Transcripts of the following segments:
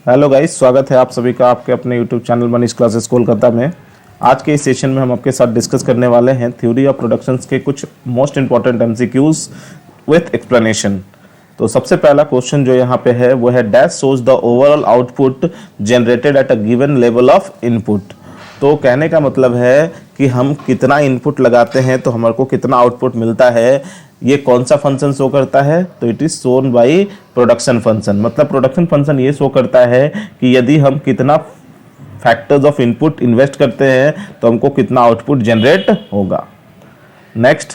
Hello guys, स्वागत है आप सभी का आपके अपने YouTube channel Manish classes Kolkata में। आज के इस सेशन में हम आपके साथ डिस्कस करने वाले हैं थ्योरी ऑफ प्रोडक्शंस के कुछ most important MCQs with explanation. तो सबसे पहला क्वेश्चन जो यहाँ पे है वो है dash shows the overall output generated at a given level of input. तो कहने का मतलब है कि हम कितना इनपुट लगाते हैं तो हमारे को कितना आउटपुट मिलता है। ये कौन सा फंक्शन शो करता है? तो it is shown by production function. मतलब प्रोडक्शन फंक्शन ये शो करता है कि यदि हम कितना फैक्टर्स ऑफ इनपुट इन्वेस्ट करते हैं तो हमको कितना आउटपुट जनरेट होगा। Next,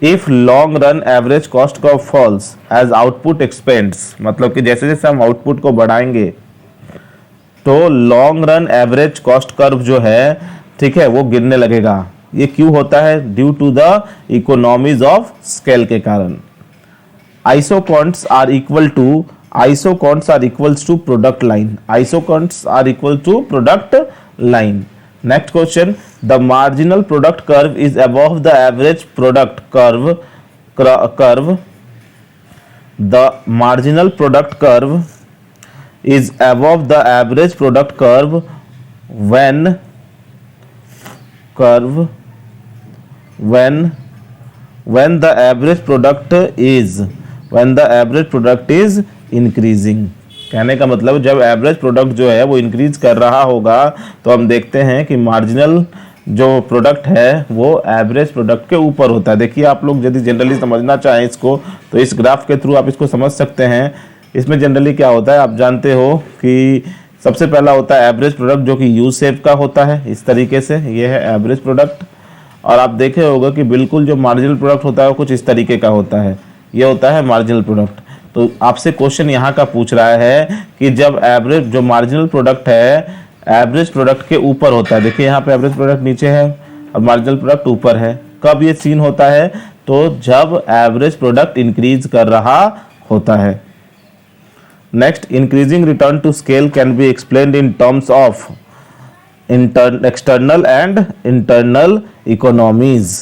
if long run average cost curve falls as output expands. मतलब कि जैसे जैसे हम आउटपुट को बढ़ाएंगे तो long run average cost curve जो है, ठीक है, वो गिरने लगेगा। ये क्यों होता है? Due to the economies of scale के कारण। Isoquants are equal to product line. Isoquants are equal to product line. Next question, the marginal product curve is above the average product curve. The marginal product curve is above the average product curve when the average product is increasing। कहने का मतलब जब average product जो है वो increase कर रहा होगा तो हम देखते हैं कि मार्जिनल जो प्रोडक्ट है वो एवरेज प्रोडक्ट के ऊपर होता है। देखिए, आप लोग यदि जनरली समझना चाहें इसको तो इस ग्राफ के थ्रू आप इसको समझ सकते हैं। इसमें जनरली क्या होता है, आप जानते हो कि सबसे पहला होता है एवरेज प्रोडक्ट जो कि यू शेप का होता है। इस तरीके से ये है एवरेज प्रोडक्ट। और आप देखे होगा कि बिल्कुल जो मार्जिनल प्रोडक्ट होता है वो कुछ इस तरीके का होता है। ये होता है मार्जिनल प्रोडक्ट। तो आपसे क्वेश्चन यहाँ का पूछ रहा है कि जब एवरेज जो मार्जिनल प्रोडक्ट है एवरेज प्रोडक्ट के ऊपर होता है। देखिए, यहाँ पे एवरेज प्रोडक्ट नीचे है और मार्जिनल प्रोडक्ट ऊपर है। कब ये सीन होता है? तो जब एवरेज प्रोडक्ट इंक्रीज कर रहा होता है। Next, increasing return to scale can be explained in terms of external and internal economies.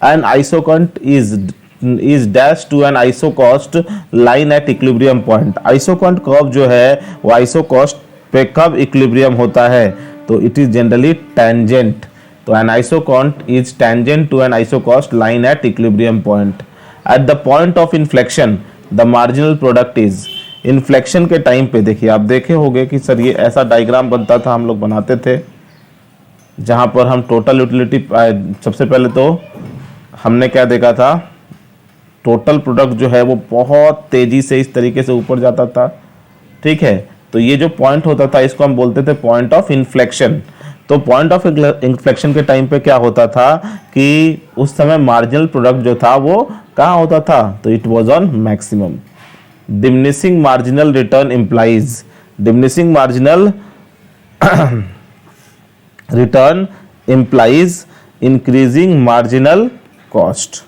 An isocont is dashed to an isocost line at equilibrium point. Isocont curve जो है वो isocost पे कब equilibrium होता है? तो it is generally tangent. तो an isocont is tangent to an isocost line at equilibrium point. At the point of inflection, the marginal product is। Inflection के टाइम पे देखिए, आप देखे होंगे कि सर ये ऐसा डायग्राम बनता था, हम लोग बनाते थे, जहां पर हम टोटल यूटिलिटी सबसे पहले तो हमने क्या देखा था, टोटल प्रोडक्ट जो है वो बहुत तेजी से इस तरीके से ऊपर जाता था। ठीक है, तो ये जो पॉइंट होता था इसको हम बोलते थे पॉइंट ऑफ इन्फ्लेक्शन। तो पॉइंट ऑफ इन्फ्लेक्शन के टाइम पे क्या होता था कि उस समय मार्जिनल प्रोडक्ट जो था वो कहाँ होता था? तो it was on maximum. Diminishing marginal return implies increasing marginal cost।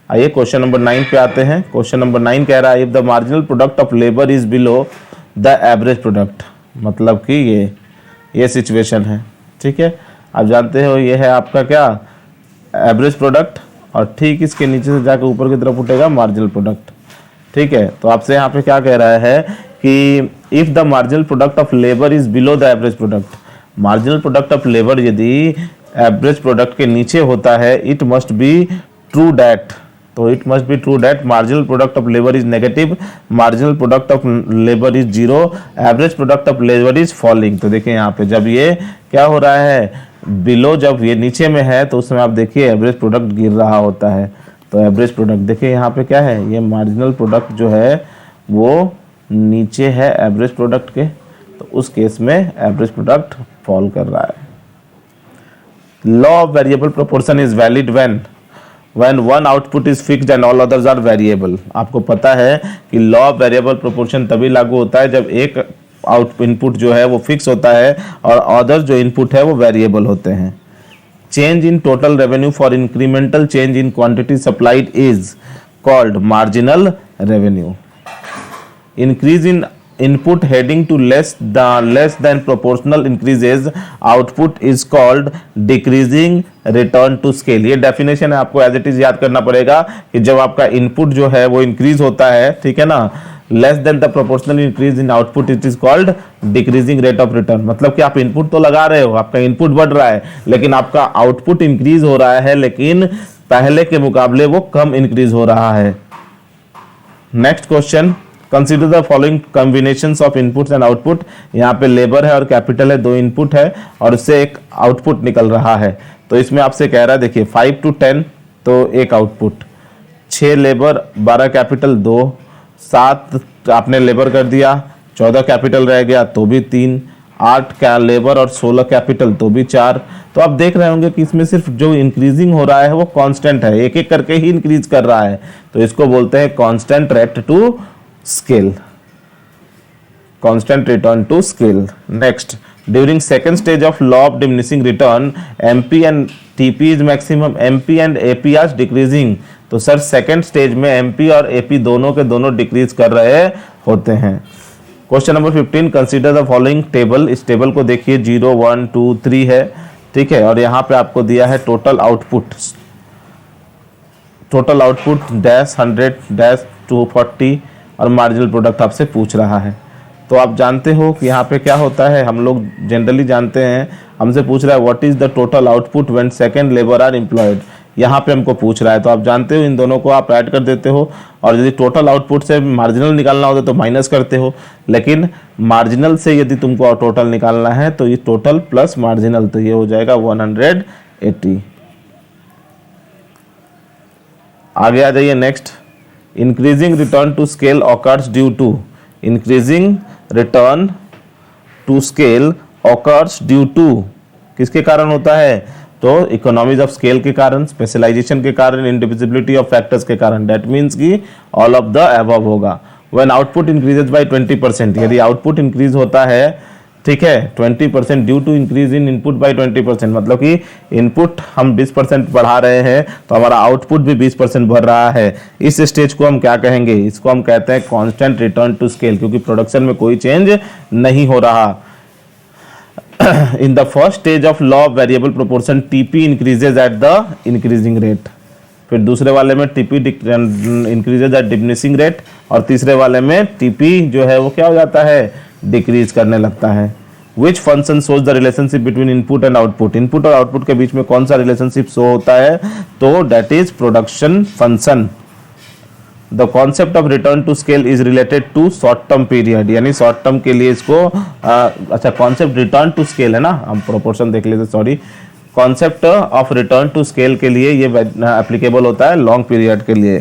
आइए क्वेश्चन नंबर 9 पे आते हैं। क्वेश्चन नंबर 9 कह रहा है if the marginal product of labour is below the average product. मतलब कि ये सिचुएशन है। ठीक है, आप जानते हो ये है आपका क्या, एवरेज प्रोडक्ट, और ठीक इसके नीचे से जाकर ऊपर की तरफ उठेगा मार्जिनल प्रोडक्ट। ठीक है, तो आपसे यहाँ पे क्या कह रहा है कि if the marginal product of labour is below the average product. Marginal product of labour यदि एवरेज प्रोडक्ट के नीचे होता है, it must be true that. तो it must be true that marginal product of labour is negative, marginal product of labour is zero, average product of labour is falling. तो देखिए यहाँ पे जब ये क्या हो रहा है, बिलो, जब ये नीचे में है तो उस समय आप देखिए एवरेज प्रोडक्ट गिर रहा होता है। तो एवरेज प्रोडक्ट देखिए यहाँ पे क्या है, ये मार्जिनल प्रोडक्ट जो है वो नीचे है एवरेज प्रोडक्ट के, तो उस केस में एवरेज प्रोडक्ट फॉल कर रहा है। Law of variable proportion is valid when one output is fixed and all others are variable. आपको पता है कि लॉ ऑफ वेरिएबल प्रोपोर्शन तभी लागू होता है जब एक इनपुट जो है वो फिक्स होता है और अदर जो इनपुट है वो वेरिएबल होते हैं। Change in total revenue for incremental change in quantity supplied is called marginal revenue. Increase in input heading to less than proportional increases output is called decreasing return to scale। ये definition है, आपको as it is याद करना पड़ेगा कि जब आपका input जो है वो इंक्रीज होता है, ठीक है ना, less than the proportional increase in output it is called decreasing rate of return. मतलब कि आप इनपुट तो लगा रहे हो, आपका इनपुट बढ़ रहा है, लेकिन आपका आउटपुट इंक्रीज हो रहा है, लेकिन पहले के मुकाबले वो कम इंक्रीज हो रहा है। Next question, consider the following combinations of inputs and output. यहाँ पे लेबर है और कैपिटल है, दो इनपुट है और उससे एक आउटपुट निकल रहा है। तो इसमें आपसे कह रहा है, देखिए 5 to 10 तो एक आउटपुट, 6 लेबर 12 कैपिटल 2, 7 आपने लेबर कर दिया, 14 कैपिटल रह गया तो भी 3, 8 क्या लेबर और 16 कैपिटल तो भी 4। तो आप देख रहे होंगे कि इसमें सिर्फ जो इंक्रीजिंग हो रहा है वो कांस्टेंट है, एक एक करके ही इंक्रीज कर रहा है, तो इसको बोलते हैं constant rate to scale, constant return to scale. Next, during second stage of law of diminishing return MP and TP is maximum, MP and AP are decreasing. तो सर सेकेंड स्टेज में MP और AP दोनों के दोनों decrease कर रहे होते हैं। Question number 15, consider the following table. इस टेबल को देखिए 0 1 2 3 है, ठीक है, और यहाँ पे आपको दिया है total output, total output dash 100 dash 240 और मार्जिनल प्रोडक्ट आपसे पूछ रहा है। तो आप जानते हो कि यहाँ पे क्या होता है, हम लोग जनरली जानते हैं, हमसे पूछ रहा है what is the total output when second labour are employed, यहाँ पे हमको पूछ रहा है। तो आप जानते हो इन दोनों को आप ऐड कर देते हो, और यदि टोटल आउटपुट से मार्जिनल निकालना होता तो माइनस करते हो, लेकिन मार्जिनल से यदि तुमको टोटल निकालना है तो ये टोटल प्लस मार्जिनल, तो ये हो जाएगा 180। आगे आ जाइए। Next, increasing return to scale occurs due to, increasing return to scale occurs due to किसके कारण होता है, तो इकोनॉमीज ऑफ स्केल के कारण, स्पेशलाइजेशन के कारण, इंडिविजिबिलिटी ऑफ फैक्टर्स के कारण। दैट मीन्स कि ऑल ऑफ द अबव होगा। व्हेन आउटपुट इंक्रीजेज बाय 20%, यदि आउटपुट इंक्रीज होता है, ठीक है, 20% due to increase in input by 20%, मतलब कि इनपुट हम 20% बढ़ा रहे हैं तो हमारा आउटपुट भी 20% बढ़ रहा है। इस स्टेज को हम क्या कहेंगे, इसको हम कहते हैं कांस्टेंट रिटर्न टू स्केल, क्योंकि प्रोडक्शन में कोई चेंज नहीं हो रहा। In the first stage of law of variable proportion, TP increases at the increasing rate. फिर दूसरे वाले में TP increases at diminishing rate, और तीसरे वाले में TP जो है वो क्या हो जाता है, डिक्रीज करने लगता है। Which function shows the relationship between input and output? Input और आउटपुट के बीच में कौन सा रिलेशनशिप शो होता है, तो that is production function. The concept of return to scale is related to short term period, यानी शॉर्ट टर्म के लिए इसको अच्छा कॉन्सेप्ट रिटर्न टू स्केल है ना, हम प्रोपोर्शन देख लेते, sorry, concept of return to scale के लिए ये एप्लीकेबल होता है लॉन्ग पीरियड के लिए।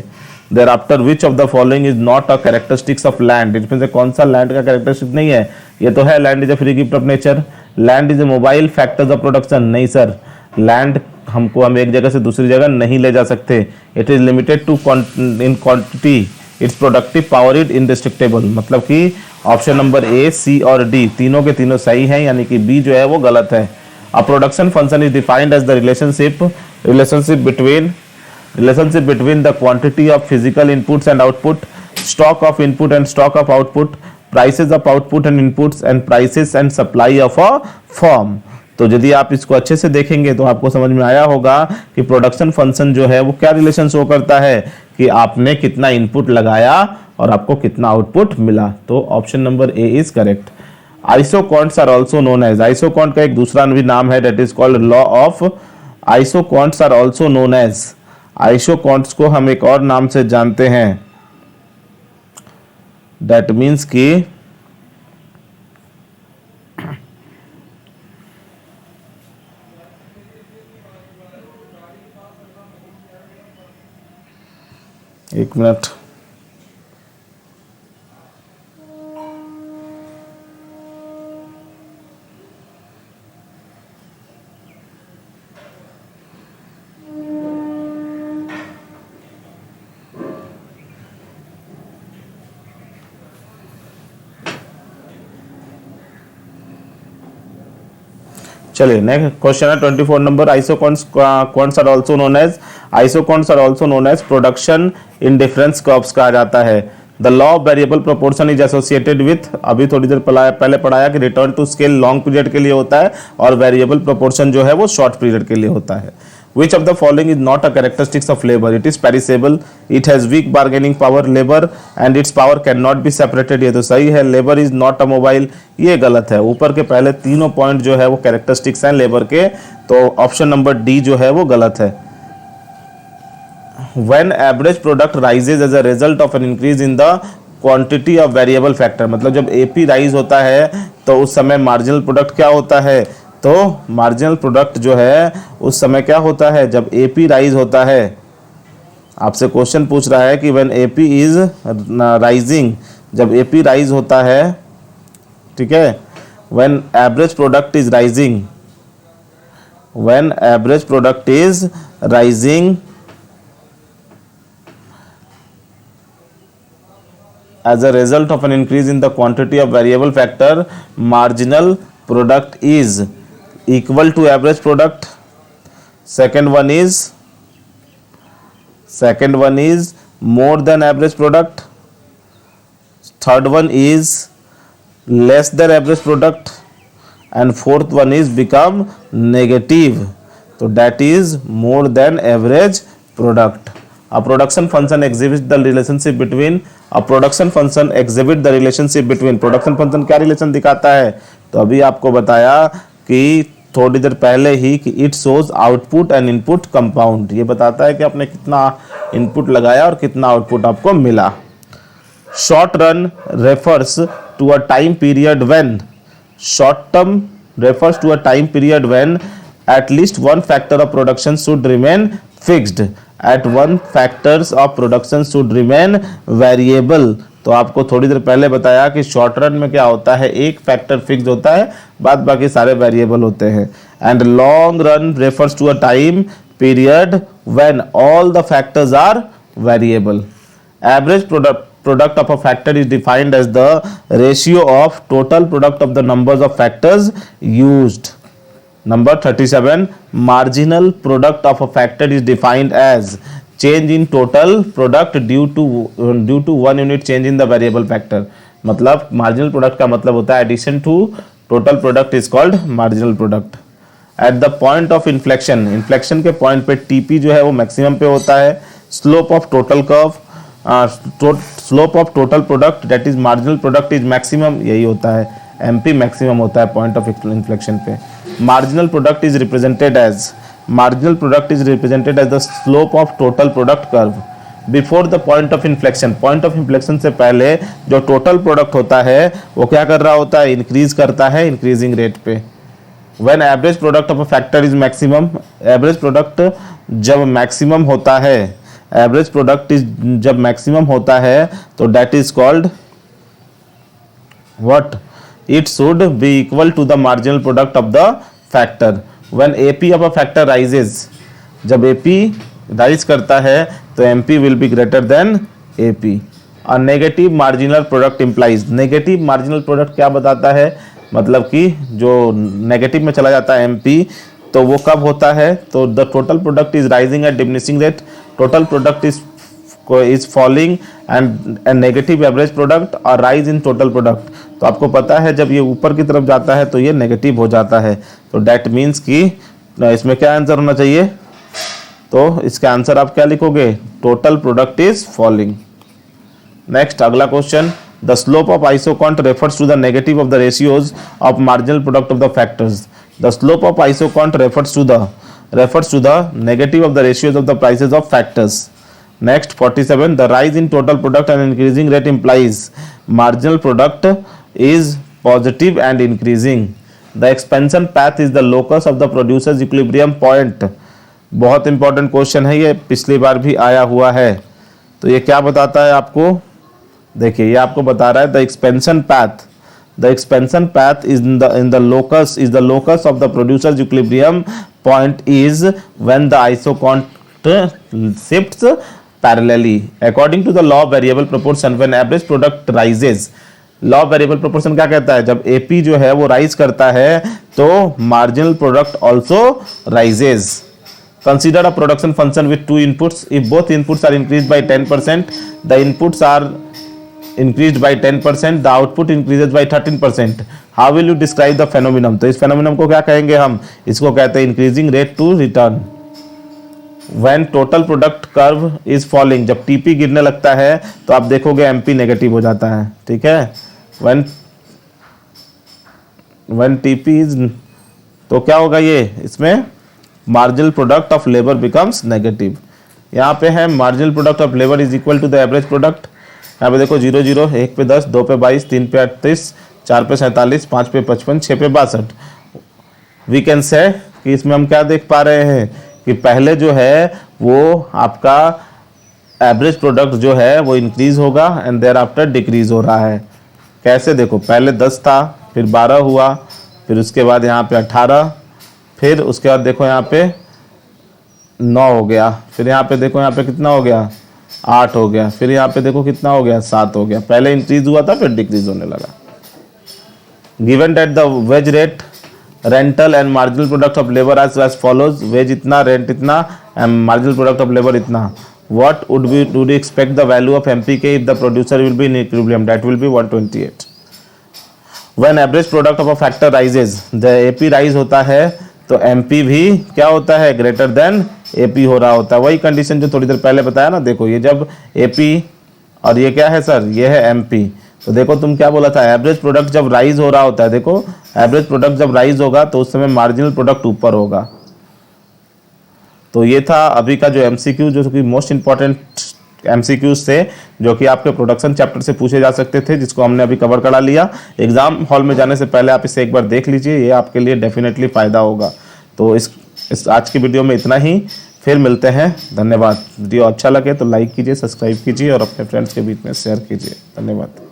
Thereafter which of the following is not a characteristics of land, इसमें से कौन सा लैंड का कैरेक्टरिस्टिक नहीं है, ये तो है land is a free gift of nature, land is a mobile factors of production, नहीं सर, लैंड हमको हम एक जगह से दूसरी जगह नहीं ले जा सकते। It is limited to in quantity, its productive power is indestructible, मतलब कि ऑप्शन नंबर ए, सी और डी तीनों के तीनों सही हैं, यानी कि बी जो है वो गलत है। A production function is defined as the relationship between the quantity of physical inputs and output, stock of input and stock of output, prices of output and inputs and prices and supply of a firm. तो यदि आप इसको अच्छे से देखेंगे तो आपको समझ में आया होगा कि प्रोडक्शन फंक्शन जो है वो क्या रिलेशन शो करता है, कि आपने कितना इनपुट लगाया और आपको कितना आउटपुट मिला। तो option number A is correct. Isoquants are also known as, isoquant का एक दूसरा भी नाम है, that is called law of isoquants are also known as, isoquants को हम एक और नाम से जानते हैं, दैट मीन्स कि एक मिनट, चलिए नेक्स्ट क्वेश्चन है 24 नंबर। Isoquants are also known as, isoquants are also known as production indifference curves कहा जाता है। The law of variable proportion is associated with, अभी थोड़ी देर पहले पढ़ाया कि return to scale long period के लिए होता है और वेरिएबल प्रोपोर्शन जो है वो शॉर्ट पीरियड के लिए होता है। Which of the following is not a characteristics of labor? It is perishable, it has weak bargaining power, labor and its power cannot be separated. ये तो सही है. Labor is not a mobile, ये गलत है. ऊपर के पहले तीनों पॉइंट जो है वो कैरेक्टरिस्टिक्स हैं लेबर के, तो ऑप्शन नंबर डी जो है वो गलत है. When average product rises as a result of an increase in the quantity of variable factor, मतलब जब AP राइज होता है तो उस समय मार्जिनल प्रोडक्ट क्या होता है? तो मार्जिनल प्रोडक्ट जो है उस समय क्या होता है? जब AP राइज होता है. आपसे क्वेश्चन पूछ रहा है कि व्हेन AP इज राइजिंग, जब AP राइज होता है, ठीक है, when average product is rising, when average product is rising as a result of an increase in the quantity of variable factor, marginal product is equal to average product. Second one is more than average product. Third one is less than average product, and fourth one is become negative. So that is more than average product. A production function exhibits the relationship between, production function क्या relation दिखाता है? तो अभी आपको बताया कि थोड़ी देर पहले ही कि it shows output and input compound. ये बताता है कि आपने कितना इनपुट लगाया और कितना आउटपुट आपको मिला. Short run refers to a time period when, short term refers to a time period when at least one factor of production should remain fixed, at one factors of production should remain variable. तो आपको थोड़ी देर पहले बताया कि short run में क्या होता है, एक फैक्टर फिक्स होता है, बाद बाकी सारे वेरिएबल होते हैं. And long run refers to a time period when all the factors are variable. Average product of a factor is defined as the ratio of total product of the numbers of factors used. Number 37, marginal product of a factor is defined as change in total product due to 1 unit change in the variable factor. मतलब marginal product का मतलब होता है addition to total product is called marginal product. At the point of inflection, inflection के point पे TP जो है वो maximum पे होता है. Slope of total curve, slope of total product that is marginal product is maximum, यही होता है. एमपी मैक्सिमम होता है पॉइंट ऑफ इन्फ्लेक्शन पे. Marginal product is represented as the slope of total product curve before the point of inflection. Point of inflection से पहले जो total product होता है वो क्या कर रहा होता है, इंक्रीज करता है इंक्रीजिंग रेट पे. When average product of a factor is maximum, average product जब मैक्सिमम होता है, एवरेज प्रोडक्ट इज जब मैक्सिमम होता है तो that is called what, it should be equal to the marginal product of the factor. When AP of a factor rises, जब AP rise करता है तो MP will be greater than AP. A negative marginal product implies, negative marginal product क्या बताता है, मतलब कि जो नेगेटिव में चला जाता है एमपी, तो वो कब होता है, तो the total product is rising at diminishing rate, total product is falling and negative average product और राइज इन टोटल प्रोडक्ट. तो आपको पता है जब ये ऊपर की तरफ जाता है तो ये नेगेटिव हो जाता है. तो दैट मीन्स कि इसमें क्या आंसर होना चाहिए, तो इसका आंसर आप क्या लिखोगे, total product is falling. Next अगला question, the slope of isoquant refers to the negative of the ratios of marginal product of the factors. The slope of isocont refers to the negative of the ratios of the prices of factors. Next 47, the rise in total product and increasing rate implies marginal product is positive and increasing. The expansion path is the locus of the producer's equilibrium point. बहुत important question है ये, पिछली बार भी आया हुआ है. तो ये क्या बताता है आपको, देखिए ये आपको बता रहा है the expansion path. The expansion path is the locus of the producer's equilibrium point is when the isocont shifts parallelly. According to the law of variable proportion, when average product rises, law of variable proportion क्या कहता है, जब AP जो है वो rise करता है तो marginal product also rises. Consider a production function with two inputs. If both inputs are increased by 10%, the inputs are increased by 10%, the output increases by 13%. How will you describe the phenomenon? तो इस phenomenon को क्या कहेंगे हम, इसको कहते हैं increasing rate to return. When total product curve is falling, जब टीपी गिरने लगता है तो आप देखोगे एमपी नेगेटिव हो जाता है, ठीक है। व्हेन टीपी इज, तो क्या होगा ये, इसमें marginal product of labour becomes negative. यहाँ पे है marginal product of labour is equal to the average product. यहाँ पे देखो 0 0, 1 पे 10, 2 पे 22, 3 पे 38, 4 पे 47, 5 पे 55, 6 पे 62। वी कैन से कि इसमें हम क्या देख पा रहे हैं कि पहले जो है वो आपका एवरेज प्रोडक्ट जो है वो इंक्रीज होगा एंड देयर आफ्टर डिक्रीज हो रहा है। कैसे, देखो पहले 10 था, फिर 12 हुआ, फिर उसके बाद यहाँ पे 18, फिर उसके बाद देखो यहाँ पे 9 हो गया, फिर यहाँ पे देखो यहाँ पे कितना हो गया, 8 हो गया, फिर यहाँ पे देखो कितना हो गया, 7 हो गया। पहले इंक्रीज हुआ था फिर डिक्रीज होने लगा। Given that the wage rate, rental and marginal product of labour as follows, wage इतना, रेंट इतना and marginal product of labour इतना। What would you expect the value of MPK if the producer will be in equilibrium? That will be 128. When average product of a factor rises, the AP rise होता है तो MP भी क्या होता है, greater than AP हो रहा होता है। वही कंडीशन जो थोड़ी देर पहले बताया ना, देखो ये जब AP और ये क्या है सर, ये है MP, तो देखो तुम क्या बोला था, एवरेज प्रोडक्ट जब राइज हो रहा होता है, देखो एवरेज प्रोडक्ट जब राइज होगा तो उस समय मार्जिनल प्रोडक्ट ऊपर होगा। तो ये था अभी का जो MCQ, जो कि मोस्ट इंपॉर्टेंट MCQs थे, जो कि आपके प्रोडक्शन चैप्टर से पूछे जा सकते थे, जिसको हमने अभी कवर करा लिया। एग्जाम हॉल में जाने से पहले आप इसे एक बार देख लीजिए, ये आपके लिए डेफिनेटली फ़ायदा होगा। तो इस आज की वीडियो में इतना ही, फिर मिलते हैं। धन्यवाद। वीडियो अच्छा लगे तो लाइक कीजिए, सब्सक्राइब कीजिए और अपने फ्रेंड्स के बीच में शेयर कीजिए। धन्यवाद।